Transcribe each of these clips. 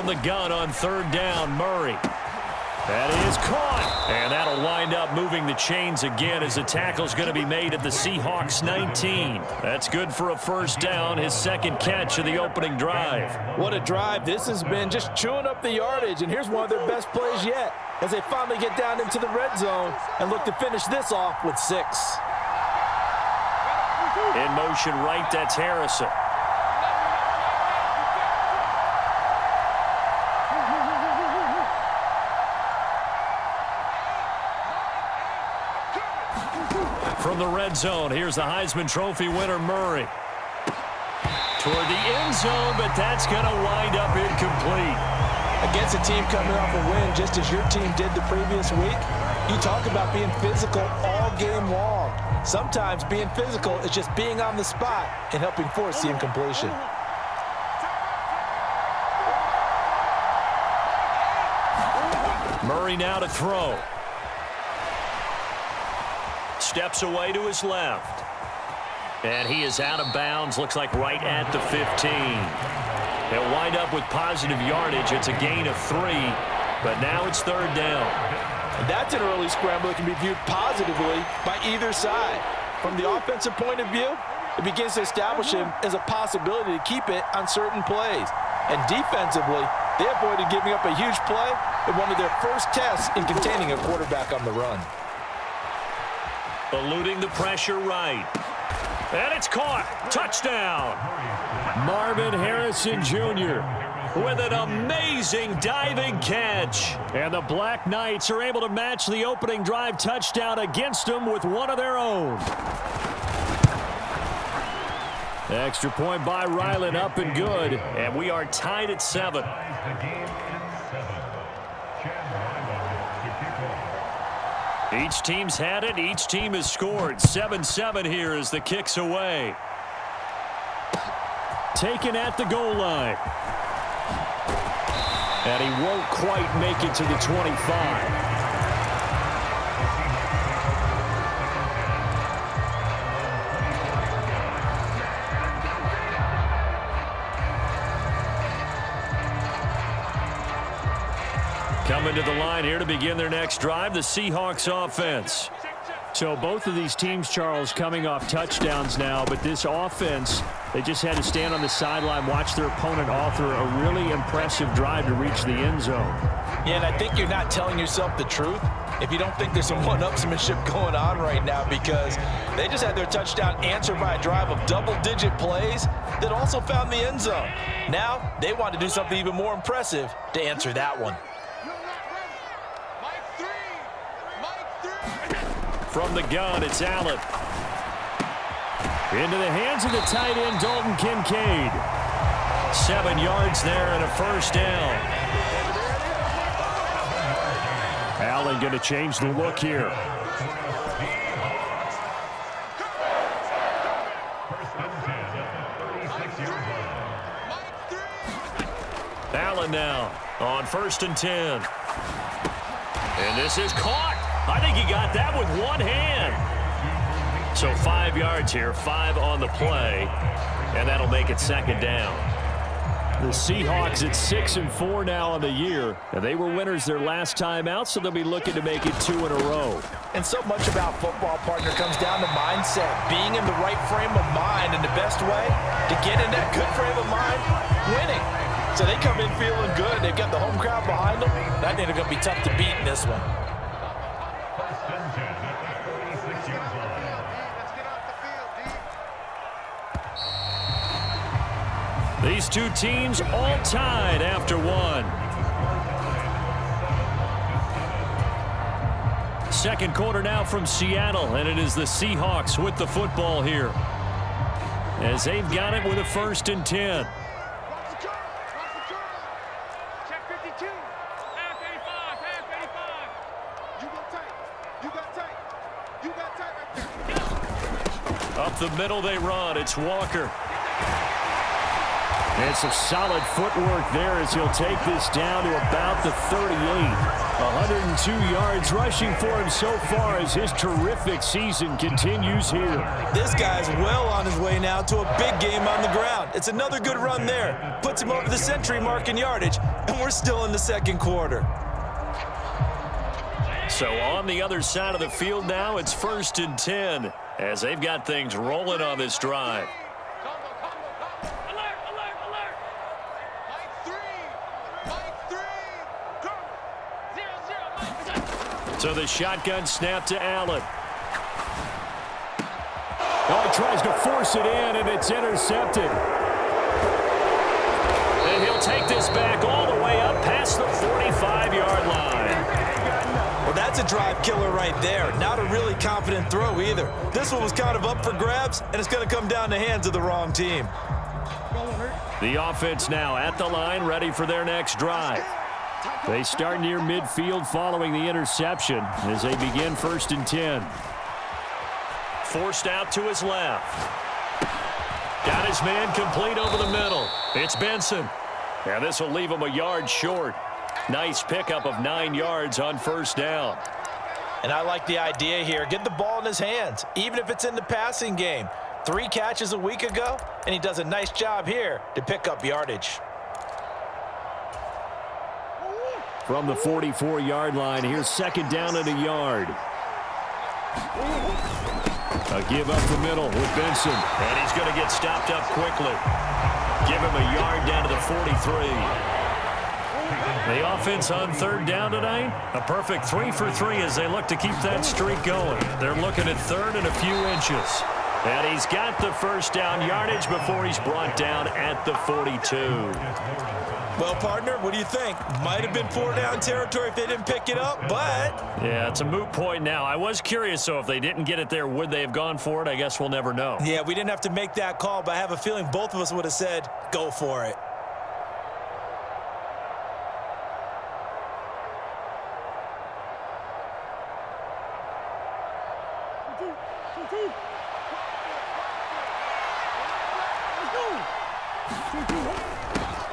from the gun on third down. Murray. That is caught. And that'll wind up moving the chains again as the tackle's going to be made at the Seahawks 19. That's good for a first down, his second catch of the opening drive. What a drive this has been, just chewing up the yardage. And here's one of their best plays yet as they finally get down into the red zone and look to finish this off with 6. In motion right, that's Harrison. From the red zone, here's the Heisman Trophy winner, Murray. Toward the end zone, but that's going to wind up incomplete. Against a team coming off a win just as your team did the previous week, you talk about being physical all game long. Sometimes being physical is just being on the spot and helping force the incompletion. Murray now to throw. Steps away to his left. And he is out of bounds, looks like right at the 15. They'll wind up with positive yardage. It's a gain of 3, but now it's third down. And that's an early scramble that can be viewed positively by either side. From the offensive point of view, it begins to establish him as a possibility to keep it on certain plays. And defensively, they avoided giving up a huge play in one of their first tests in containing a quarterback on the run. Eluding the pressure right. And it's caught. Touchdown. Marvin Harrison Jr. with an amazing diving catch. And the Black Knights are able to match the opening drive touchdown against them with one of their own. Extra point by Ryland, up and good. And we are tied at 7. Each team's had it. Each team has scored. 7-7 here as the kick's away. Taken at the goal line. And he won't quite make it to the 25. Coming to the line here to begin their next drive, the Seahawks offense. So both of these teams, Charles, coming off touchdowns now, but this offense, they just had to stand on the sideline, watch their opponent author a really impressive drive to reach the end zone. Yeah, and I think you're not telling yourself the truth if you don't think there's some one-upsmanship going on right now, because they just had their touchdown answered by a drive of double-digit plays that also found the end zone. Now they want to do something even more impressive to answer that one. From the gun, it's Allen. Into the hands of the tight end, Dalton Kincaid. 7 yards there and a first down. Allen going to change the look here. Allen now on 1st and 10. And this is caught. I think he got that with one hand. So 5 yards here, 5 on the play, and that'll make it second down. The Seahawks at 6-4 now on the year, and they were winners their last time out, so they'll be looking to make it 2 in a row. And so much about football, partner, comes down to mindset, being in the right frame of mind, and the best way to get in that good frame of mind, winning. So they come in feeling good. They've got the home crowd behind them. I think they're going to be tough to beat in this one. These two teams all tied after 1. Second quarter now from Seattle, and it is the Seahawks with the football here, as they've got it with a 1st and 10. Up the middle they run. It's Walker. And some solid footwork there as he'll take this down to about the 38. 102 yards rushing for him so far as his terrific season continues here. This guy's well on his way now to a big game on the ground. It's another good run there. Puts him over the century mark in yardage, and we're still in the second quarter. So on the other side of the field now, it's 1st and 10 as they've got things rolling on this drive. So the shotgun snap to Allen. Oh, he tries to force it in, and it's intercepted. And he'll take this back all the way up past the 45-yard line. Well, that's a drive killer right there. Not a really confident throw either. This one was kind of up for grabs, and it's going to come down the hands of the wrong team. The offense now at the line, ready for their next drive. They start near midfield following the interception as they begin 1st and 10. Forced out to his left. Got his man complete over the middle. It's Benson. And this will leave him a yard short. Nice pickup of 9 yards on 1st down. And I like the idea here. Get the ball in his hands, even if it's in the passing game. 3 catches a week ago, and he does a nice job here to pick up yardage. From the 44-yard line, here's 2nd down and a yard. A give up the middle with Benson. And he's going to get stopped up quickly. Give him a yard down to the 43. The offense on 3rd down tonight, a perfect 3 for 3 as they look to keep that streak going. They're looking at 3rd and a few inches. And he's got the 1st down yardage before he's brought down at the 42. Well, partner, what do you think? Might have been 4-down territory if they didn't pick it up, but... Yeah, it's a moot point now. I was curious, so if they didn't get it there, would they have gone for it? I guess we'll never know. Yeah, we didn't have to make that call, but I have a feeling both of us would have said, go for it.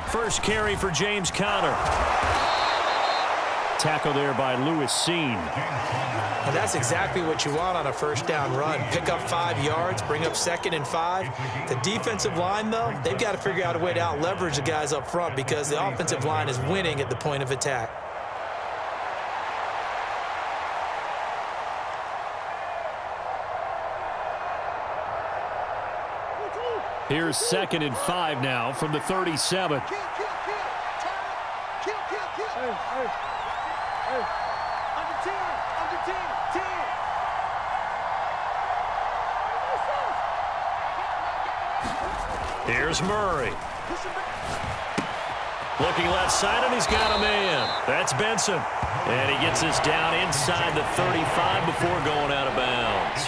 First carry for James Conner. Tackle there by Lewis Seen. And that's exactly what you want on a 1st down run. Pick up 5 yards, bring up 2nd and 5. The defensive line, though, they've got to figure out a way to out-leverage the guys up front because the offensive line is winning at the point of attack. Here's 2nd and 5 now from the 37. Here's Murray. Looking left side, and he's got a man. That's Benson. And he gets this down inside the 35 before going out of bounds.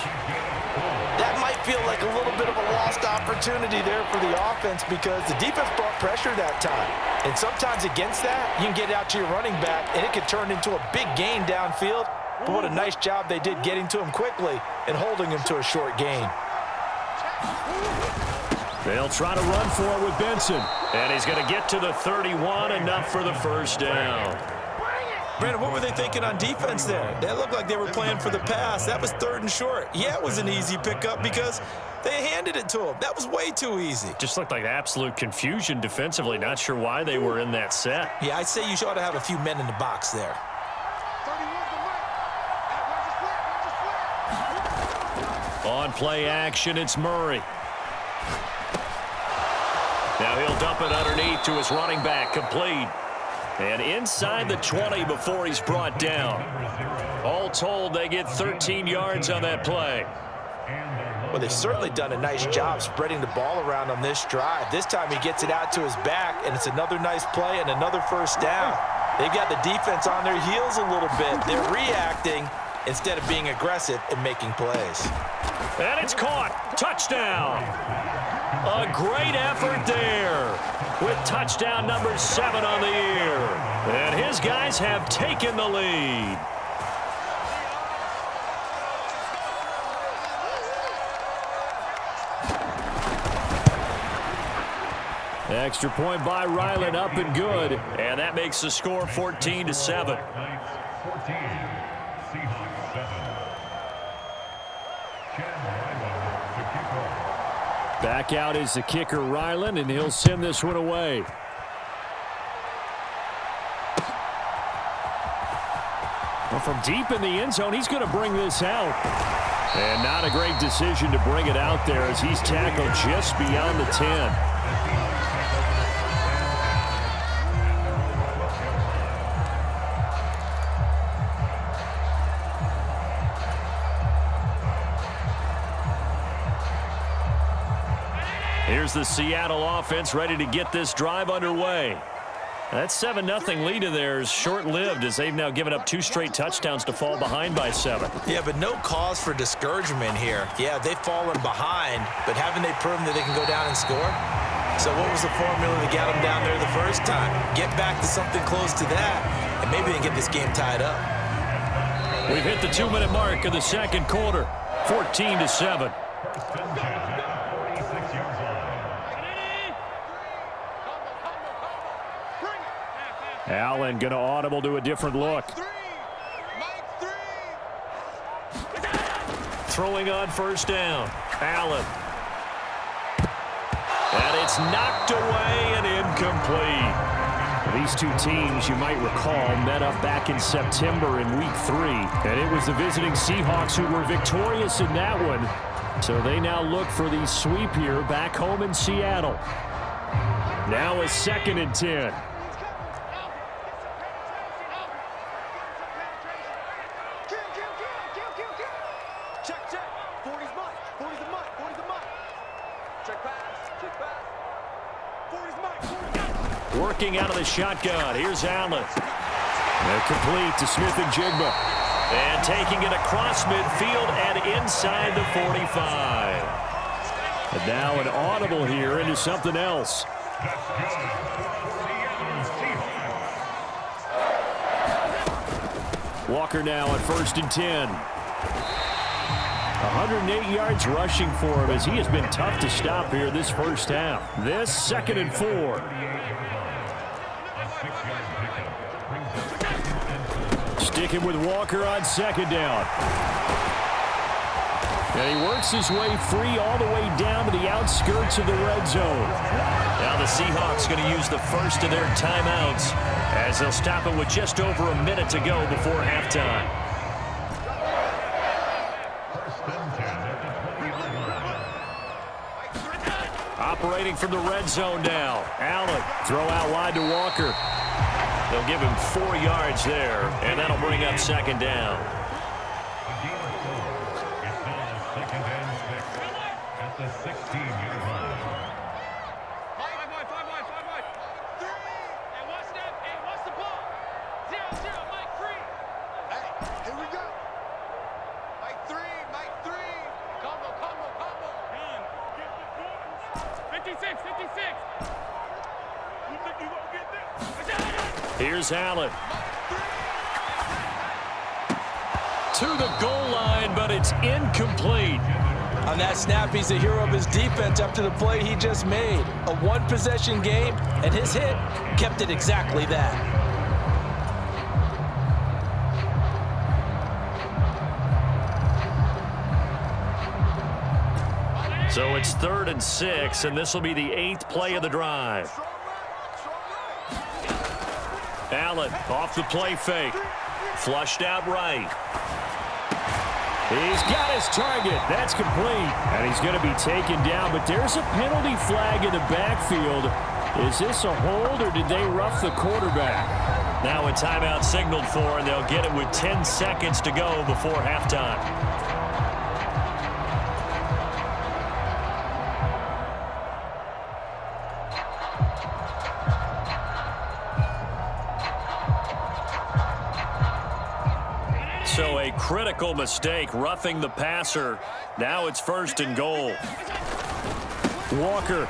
That might feel like a little bit of a lost opportunity there for the offense because the defense brought pressure that time. And sometimes against that, you can get out to your running back, and it could turn into a big gain downfield. But what a nice job they did getting to him quickly and holding him to a short gain. They'll try to run for it with Benson. And he's going to get to the 31, enough for the 1st down. Brandon, what were they thinking on defense there? They looked like they were playing for the pass. That was 3rd and short. Yeah, it was an easy pickup because they handed it to him. That was way too easy. Just looked like absolute confusion defensively. Not sure why they were in that set. Yeah, I'd say you ought to have a few men in the box there. On play action, it's Murray. Now he'll dump it underneath to his running back, complete. And inside the 20 before he's brought down. All told, they get 13 yards on that play. Well, they've certainly done a nice job spreading the ball around on this drive. This time he gets it out to his back, and it's another nice play and another 1st down. They've got the defense on their heels a little bit. They're reacting instead of being aggressive and making plays. And it's caught. Touchdown. A great effort there with touchdown number 7 on the year. And his guys have taken the lead. Extra point by Ryland, up and good. And that makes the score 14-7. 14, Seahawks 7. Back out is the kicker, Ryland, and he'll send this one away. Well, from deep in the end zone, he's going to bring this out. And not a great decision to bring it out there as he's tackled just beyond the 10. Here's the Seattle offense ready to get this drive underway. That 7-0 lead of theirs short-lived as they've now given up 2 straight touchdowns to fall behind by 7. Yeah, but no cause for discouragement here. Yeah, they've fallen behind, but haven't they proven that they can go down and score? So what was the formula that got them down there the first time? Get back to something close to that, and maybe they can get this game tied up. We've hit the 2-minute mark of the second quarter, 14-7. Allen going to audible to a different look. Throwing on first down. Allen. And it's knocked away and incomplete. These two teams, you might recall, met up back in September in Week 3. And it was the visiting Seahawks who were victorious in that one. So they now look for the sweep here back home in Seattle. Now a 2nd and 10. Working out of the shotgun. Here's Allen. They're complete to Smith and Jigba. And taking it across midfield and inside the 45. And now an audible here into something else. Walker now at 1st and 10. 108 yards rushing for him as he has been tough to stop here this first half. This 2nd and 4. Sticking with Walker on 2nd down. And he works his way free all the way down to the outskirts of the red zone. Now the Seahawks going to use the first of their timeouts as they'll stop it with just over a minute to go before halftime. Operating from the red zone now. Allen. Throw out wide to Walker. They'll give him 4 yards there, and that'll bring up 2nd down. It's now 2nd and 6 at the 16-yard line. Five wide. Hey, watch that. Hey, watch the ball. 0-0, Mike 3. Hey, here we go. Mike 3. Combo. 56. You think you gonna get this? Here's Allen. To the goal line, but it's incomplete. On that snap, he's the hero of his defense after the play he just made. A one-possession game, and his hit kept it exactly that. So it's 3rd and 6, and this will be the 8th play of the drive. Allen off the play fake. Flushed out right. He's got his target. That's complete. And he's going to be taken down, but there's a penalty flag in the backfield. Is this a hold, or did they rough the quarterback? Now a timeout signaled for, and they'll get it with 10 seconds to go before halftime. So a critical mistake, roughing the passer. Now it's 1st and goal. Walker.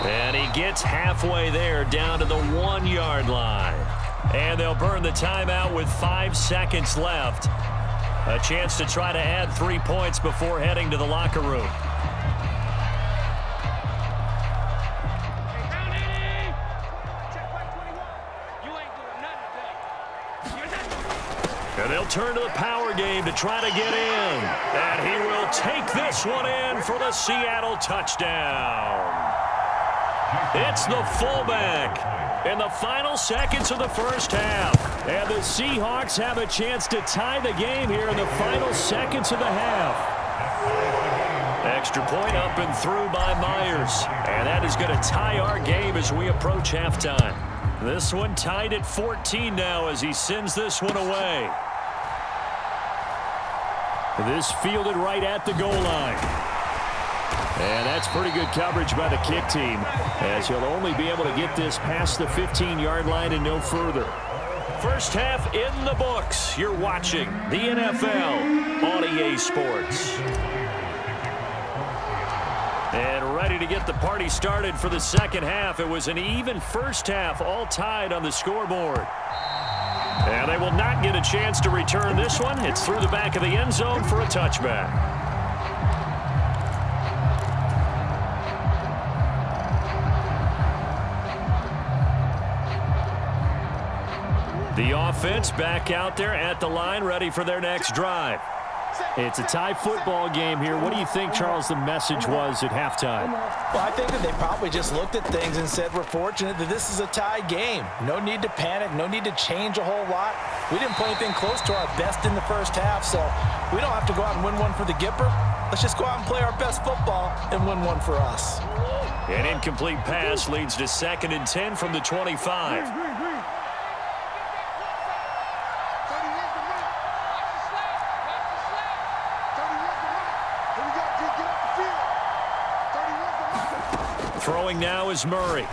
And he gets halfway there, down to the 1-yard line. And they'll burn the timeout with 5 seconds left. A chance to try to add 3 points before heading to the locker room. they'll turn to the power game to try to get in. And he will take this one in for the Seattle touchdown. It's the fullback in the final seconds of the first half. And the Seahawks have a chance to tie the game here in the final seconds of the half. Extra point up and through by Myers. And that is going to tie our game as we approach halftime. This one tied at 14 now as he sends this one away. This fielded right at the goal line. And that's pretty good coverage by the kick team, as he'll only be able to get this past the 15-yard line and no further. First half in the books. You're watching the NFL on EA Sports. And ready to get the party started for the second half. It was an even first half, all tied on the scoreboard. And they will not get a chance to return this one. It's through the back of the end zone for a touchback. The offense back out there at the line, ready for their next drive. It's a tie football game here. What do you think, Charles, the message was at halftime? Well, I think that they probably just looked at things and said, we're fortunate that this is a tie game. No need to panic. No need to change a whole lot. We didn't play anything close to our best in the first half, so we don't have to go out and win one for the Gipper. Let's just go out and play our best football and win one for us. An incomplete pass leads to 2nd and 10 from the 25. Throwing now is Murray.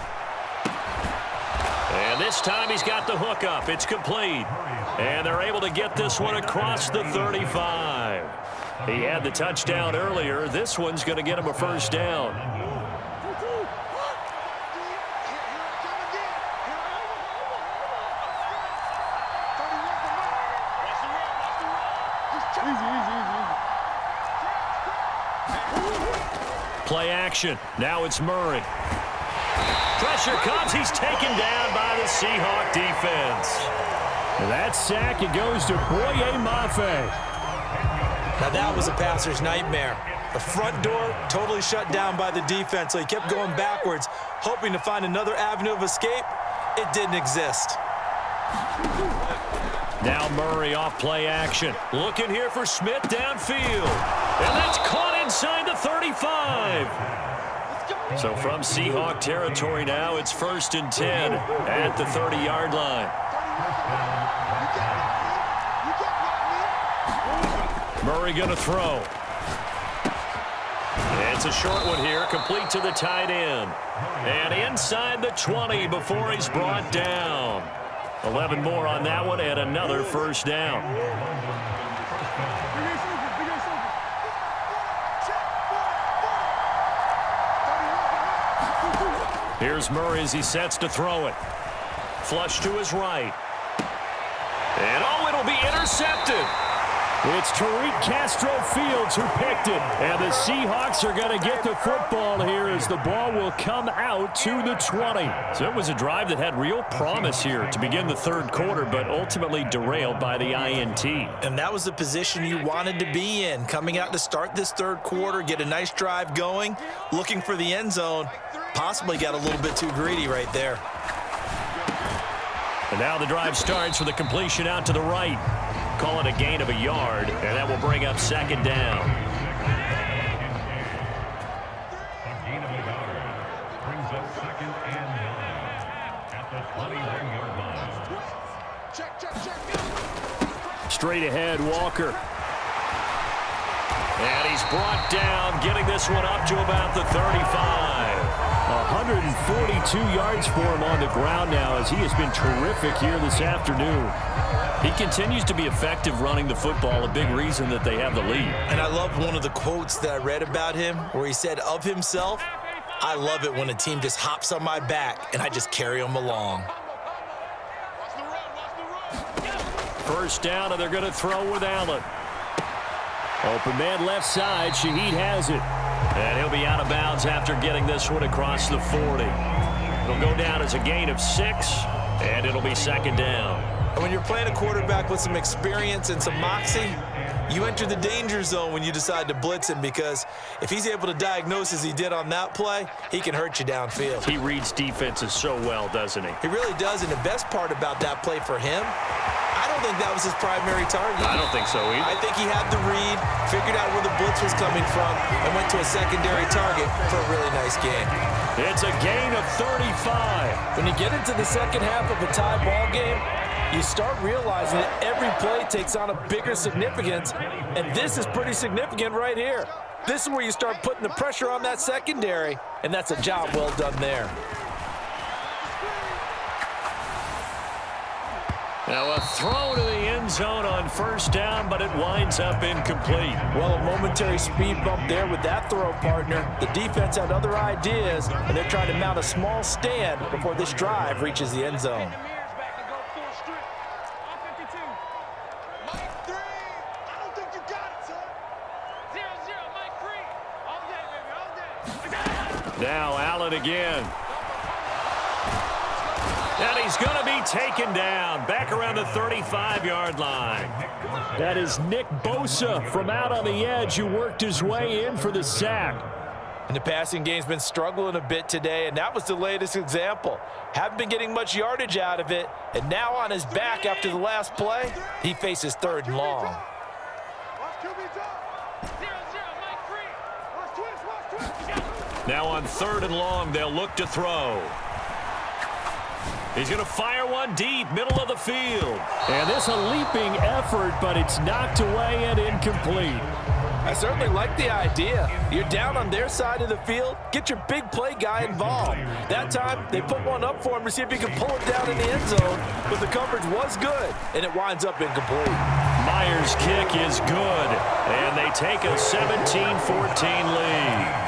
And this time he's got the hook up. It's complete. And they're able to get this one across the 35. He had the touchdown earlier. This one's going to get him a first down. Play action. Now it's Murray. Pressure comes. He's taken down by the Seahawk defense. That sack, it goes to Boye Mafe. Now that was a passer's nightmare. The front door totally shut down by the defense, so he kept going backwards, hoping to find another avenue of escape. It didn't exist. Now Murray off play action. Looking here for Smith downfield. And that's caught inside the 35. So from Seahawk territory now, it's 1st and 10 at the 30-yard line. Murray going to throw. It's a short one here, complete to the tight end. And inside the 20 before he's brought down. 11 more on that one and another first down. Here's Murray as he sets to throw it. Flush to his right. And oh, it'll be intercepted. It's Tariq Castro Fields who picked it. And the Seahawks are going to get the football here as the ball will come out to the 20. So it was a drive that had real promise here to begin the third quarter, but ultimately derailed by the INT. And that was the position you wanted to be in, coming out to start this third quarter, get a nice drive going, looking for the end zone. Possibly got a little bit too greedy right there. And now the drive starts with a completion out to the right. Call it a gain of a yard, and that will bring up 2nd down. A gain of a yard brings up 2nd and 9 at the 21-yard line. Straight ahead, Walker. And he's brought down, getting this one up to about the 35. 142 yards for him on the ground now as he has been terrific here this afternoon. He continues to be effective running the football, a big reason that they have the lead. And I love one of the quotes that I read about him where he said of himself, I love it when a team just hops on my back and I just carry them along. First down, and they're going to throw with Allen. Open man left side. Shaheed has it. And he'll be out of bounds after getting this one across the 40. It'll go down as a gain of 6, and it'll be 2nd down. And when you're playing a quarterback with some experience and some moxie, you enter the danger zone when you decide to blitz him, because if he's able to diagnose as he did on that play, he can hurt you downfield. He reads defenses so well, doesn't he? He really does, and the best part about that play for him, I don't think that was his primary target. I don't think so either. I think he had the read, figured out where the blitz was coming from, and went to a secondary target for a really nice game. It's a gain of 35. When you get into the second half of a tie ball game, you start realizing that every play takes on a bigger significance, and this is pretty significant right here. This is where you start putting the pressure on that secondary, and that's a job well done there. Now a throw to the end zone on first down, but it winds up incomplete. Well, a momentary speed bump there with that throw, partner. The defense had other ideas, and they're trying to mount a small stand before this drive reaches the end zone. Now Allen again. And he's going to be taken down back around the 35-yard line. That is Nick Bosa from out on the edge who worked his way in for the sack. And the passing game's been struggling a bit today, and that was the latest example. Haven't been getting much yardage out of it, and now on his back after the last play, he faces 3rd and long. Now on 3rd and long, they'll look to throw. He's going to fire one deep, middle of the field. And this a leaping effort, but it's knocked away and incomplete. I certainly like the idea. You're down on their side of the field, get your big play guy involved. That time, they put one up for him to see if he can pull it down in the end zone, but the coverage was good, and it winds up incomplete. Myers' kick is good, and they take a 17-14 lead.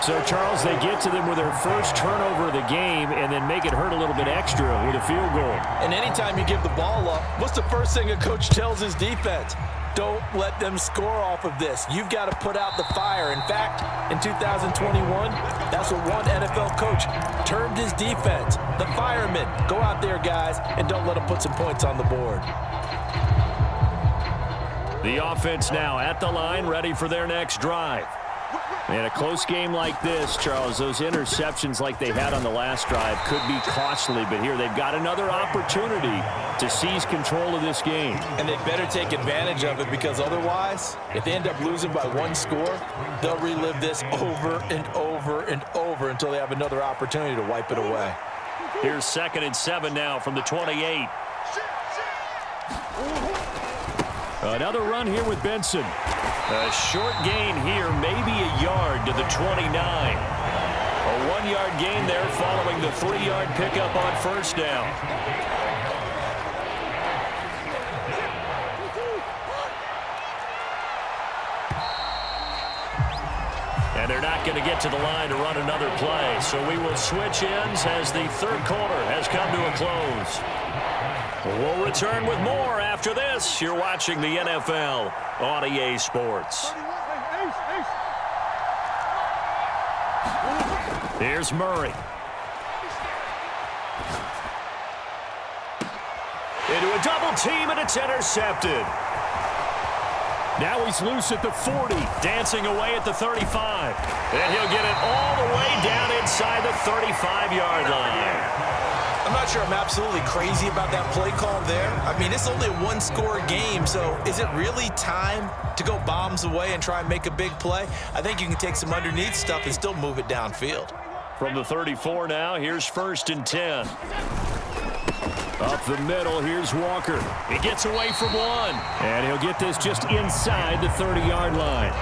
So, Charles, they get to them with their first turnover of the game and then make it hurt a little bit extra with a field goal. And anytime you give the ball up, what's the first thing a coach tells his defense? Don't let them score off of this. You've got to put out the fire. In fact, in 2021, that's what one NFL coach termed his defense. The firemen. Go out there, guys, and don't let them put some points on the board. The offense now at the line, ready for their next drive. In a close game like this, Charles, those interceptions like they had on the last drive could be costly, but here they've got another opportunity to seize control of this game. And they better take advantage of it, because otherwise, if they end up losing by 1 score, they'll relive this over and over and over until they have another opportunity to wipe it away. Here's 2nd and 7 now from the 28. Another run here with Benson. A short gain here, maybe a yard to the 29. A 1-yard gain there following the 3-yard pickup on first down. And they're not going to get to the line to run another play, so we will switch ends as the 3rd quarter has come to a close. We'll return with more after this. You're watching the NFL on EA Sports. Here's Murray. Into a double team, and it's intercepted. Now he's loose at the 40. Dancing away at the 35. And he'll get it all the way down inside the 35-yard line. I'm not sure I'm absolutely crazy about that play call there. I mean, it's only a 1-score game, so is it really time to go bombs away and try and make a big play? I think you can take some underneath stuff and still move it downfield. From the 34 now, here's 1st and 10. Up the middle, here's Walker. He gets away from one. And he'll get this just inside the 30-yard line.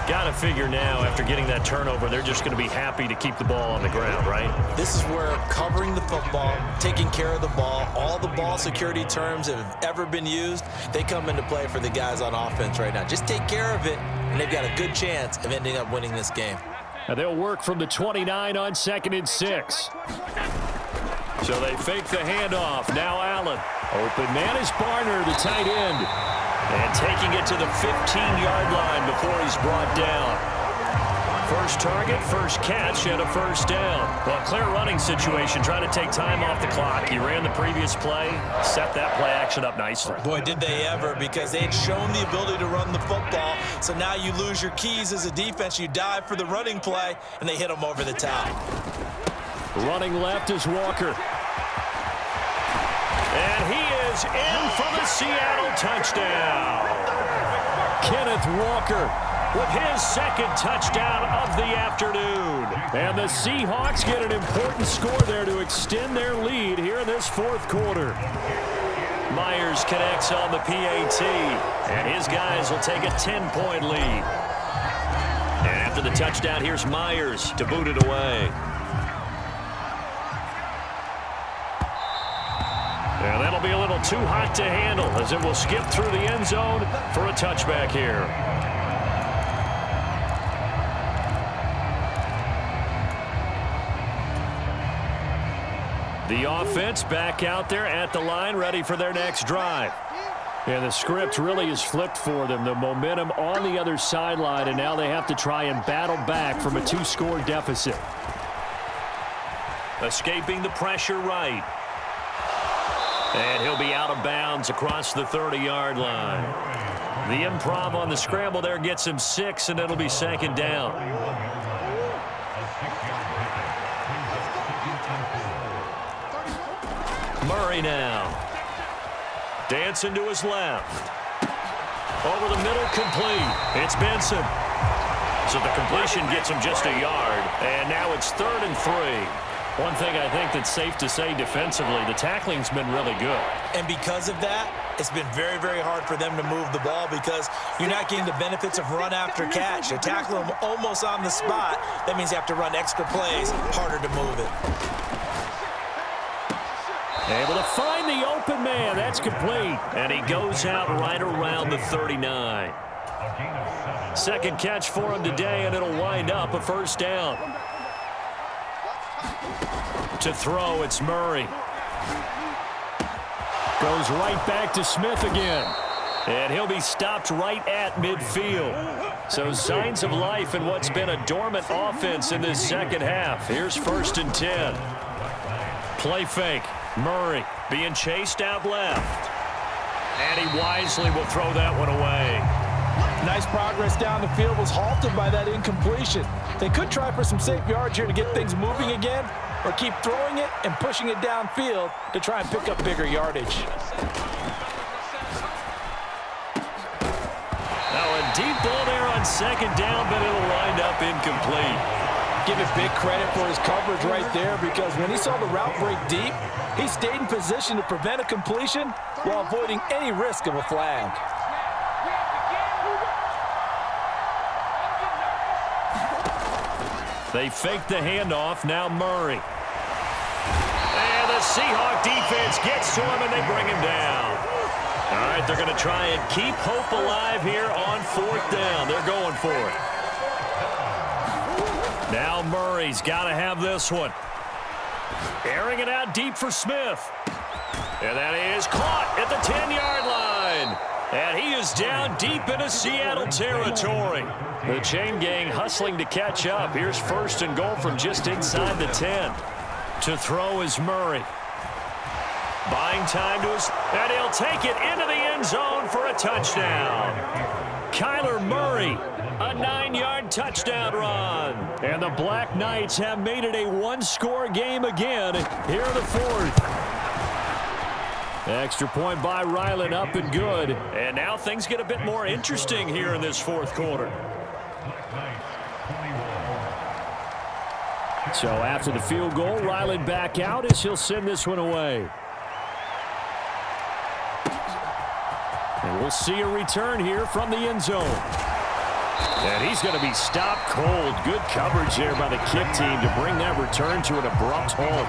Got to figure now, after getting that turnover, they're just going to be happy to keep the ball on the ground, right? This is where covering the football, taking care of the ball, all the ball security terms that have ever been used, they come into play for the guys on offense right now. Just take care of it, and they've got a good chance of ending up winning this game. And they'll work from the 29 on 2nd and 6. So they fake the handoff. Now Allen. Open man is Barner, the tight end. And taking it to the 15-yard line before he's brought down. First target, first catch, and a first down. Well, clear running situation, trying to take time off the clock. He ran the previous play, set that play action up nicely. Boy, did they ever, because they had shown the ability to run the football. So now you lose your keys as a defense. You dive for the running play, and they hit them over the top. Running left is Walker. And he is in for the Seattle touchdown. Kenneth Walker with his second touchdown of the afternoon. And the Seahawks get an important score there to extend their lead here in this fourth quarter. Myers connects on the PAT, and his guys will take a 10-point lead. And after the touchdown, here's Myers to boot it away. And that'll be a little too hot to handle as it will skip through the end zone for a touchback here. The offense back out there at the line, ready for their next drive. And the script really is flipped for them. The momentum on the other sideline, and now they have to try and battle back from a two-score deficit. Escaping the pressure right. And he'll be out of bounds across the 30-yard line. The improv on the scramble there gets him 6, and it'll be second down. Murray now. Dancing to his left. Over the middle, complete. It's Benson. So the completion gets him just a yard. And now it's 3rd and 3. One thing I think that's safe to say defensively, the tackling's been really good. And because of that, it's been very, very hard for them to move the ball because you're not getting the benefits of run after catch. You tackle them almost on the spot. That means you have to run extra plays, harder to move it. Able to find the open man. That's complete. And he goes out right around the 39. Second catch for him today, and it'll wind up a first down. To throw, it's Murray. Goes right back to Smith again. And he'll be stopped right at midfield. So signs of life in what's been a dormant offense in this second half. Here's 1st and 10. Play fake. Murray being chased out left. And he wisely will throw that one away. Nice progress down the field, was halted by that incompletion. They could try for some safe yards here to get things moving again, or keep throwing it and pushing it downfield to try and pick up bigger yardage. Now a deep ball there on second down, but it'll wind up incomplete. Give it big credit for his coverage right there, because when he saw the route break deep, he stayed in position to prevent a completion while avoiding any risk of a flag. They fake the handoff, now Murray. And the Seahawk defense gets to him, and they bring him down. All right, they're going to try and keep hope alive here on 4th down. They're going for it. Now Murray's got to have this one. Airing it out deep for Smith. And that is caught at the 10-yard line. And he is down deep into Seattle territory. The chain gang hustling to catch up. Here's 1st and goal from just inside the 10. To throw is Murray. Buying time to his... And he'll take it into the end zone for a touchdown. Kyler Murray, a 9-yard touchdown run. And the Black Knights have made it a one-score game again here in the 4th. Extra point by Ryland, up and good. And now things get a bit more interesting here in this 4th quarter. So after the field goal, Ryland back out as he'll send this one away. And we'll see a return here from the end zone. And he's going to be stopped cold. Good coverage there by the kick team to bring that return to an abrupt halt.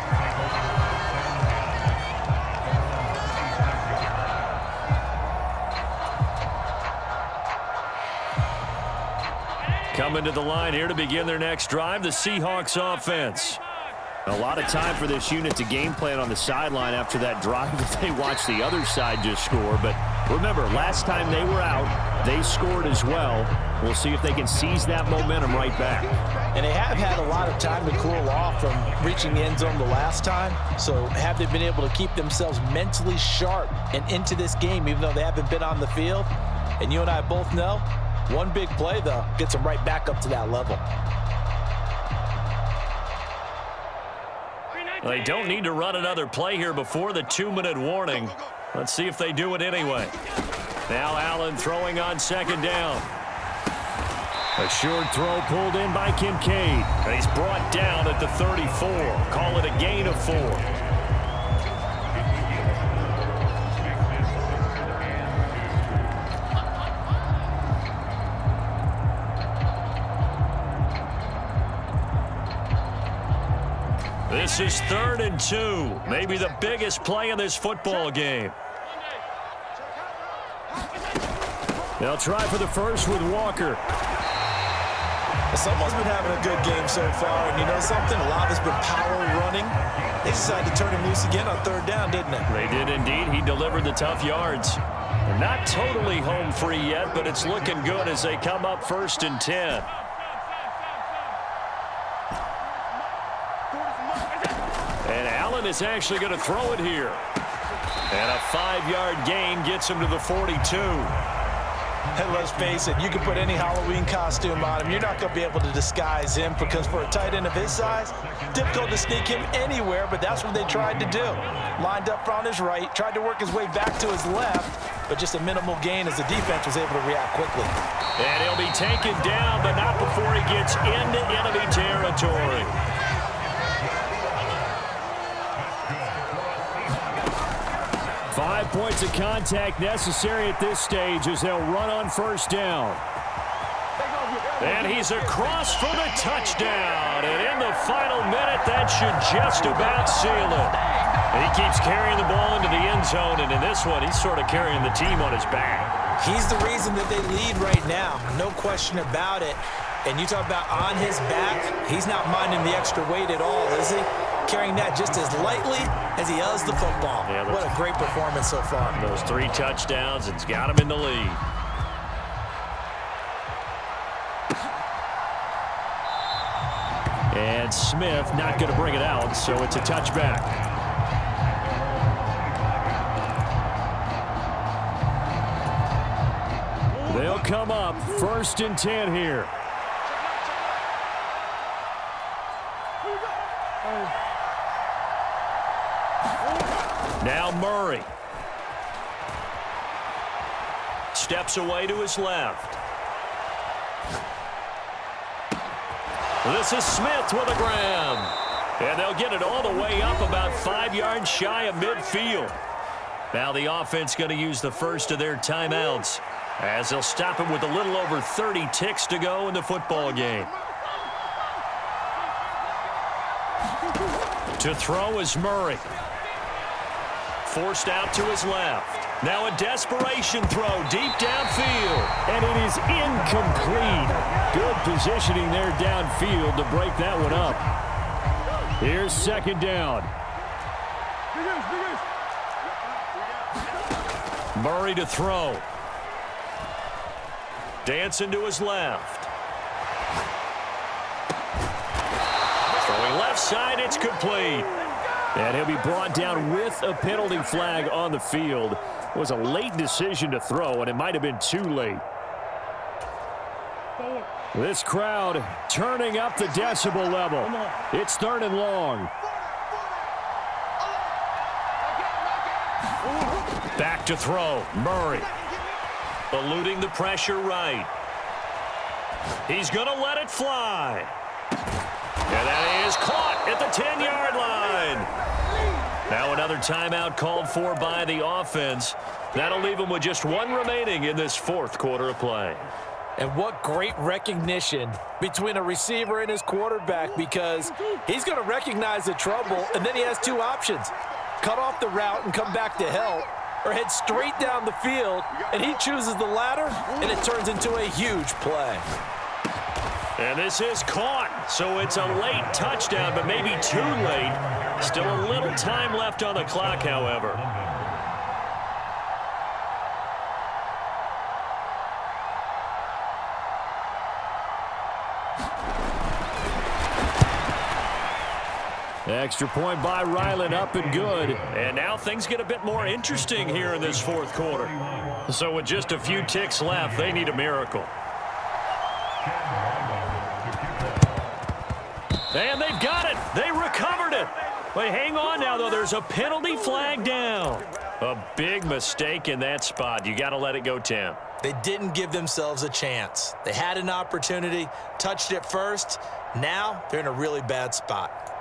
Coming to the line here to begin their next drive, the Seahawks offense. A lot of time for this unit to game plan on the sideline after that drive that they watched the other side just score, but Remember, last time they were out, they scored as well. We'll see if they can seize that momentum right back. And they have had a lot of time to cool off from reaching the end zone the last time. So have they been able to keep themselves mentally sharp and into this game, even though they haven't been on the field? And you and I both know, one big play, though, gets them right back up to that level. They don't need to run another play here before the 2-minute warning. Let's see if they do it anyway. Now Allen throwing on second down. A short throw pulled in by Kincaid. He's brought down at the 34. Call it a gain of 4. This is 3rd and 2. Maybe the biggest play in this football game. They'll try for the first with Walker. Someone's been having a good game so far, and you know something? A lot has been power running. They decided to turn him loose again on 3rd down, didn't they? They did indeed. He delivered the tough yards. They're not totally home free yet, but it's looking good as they come up 1st and 10. And Allen is actually going to throw it here. And a 5-yard gain gets him to the 42. And let's face it, you can put any Halloween costume on him. You're not going to be able to disguise him because for a tight end of his size, difficult to sneak him anywhere, but that's what they tried to do. Lined up on his right, tried to work his way back to his left, but just a minimal gain as the defense was able to react quickly. And he'll be taken down, but not before he gets into enemy territory. 5 points of contact necessary at this stage as they'll run on 1st down. And he's across for the touchdown. And in the final minute, that should just about seal it. He keeps carrying the ball into the end zone, and in this one, he's sort of carrying the team on his back. He's the reason that they lead right now. No question about it. And you talk about on his back, he's not minding the extra weight at all, is he? Carrying that just as lightly as he does the football. Yeah, what a great performance so far. Those 3 touchdowns, it's got him in the lead. And Smith not going to bring it out, so it's a touchback. They'll come up 1st and 10 here. Now Murray. Steps away to his left. This is Smith with a grab. And they'll get it all the way up about 5 yards shy of midfield. Now the offense going to use the first of their timeouts as they'll stop him with a little over 30 ticks to go in the football game. To throw is Murray. Forced out to his left. Now a desperation throw deep downfield. And it is incomplete. Good positioning there downfield to break that one up. Here's 2nd down. Murray to throw. Dancing to his left. Throwing left side, it's complete. And he'll be brought down with a penalty flag on the field. It was a late decision to throw, and it might have been too late. This crowd turning up the decibel level. It's 3rd and long. Back to throw. Murray. Eluding the pressure right. He's going to let it fly. And that is caught at the 10-yard line. Now another timeout called for by the offense. That'll leave them with just 1 remaining in this 4th quarter of play. And what great recognition between a receiver and his quarterback, because he's going to recognize the trouble, and then he has 2 options. Cut off the route and come back to help, or head straight down the field, and he chooses the latter, and it turns into a huge play. And this is caught, so it's a late touchdown, but maybe too late. Still a little time left on the clock, however. Extra point by Ryland, up and good. And now things get a bit more interesting here in this fourth quarter. So with just a few ticks left, they need a miracle. And they've got it. They recovered it. Wait, hang on now, though. There's a penalty flag down. A big mistake in that spot. You got to let it go, Tim. They didn't give themselves a chance. They had an opportunity, touched it first. Now they're in a really bad spot.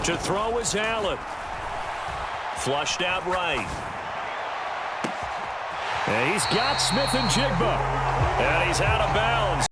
To throw is Allen. Flushed out right. And he's got Smith and Jigba. And he's out of bounds.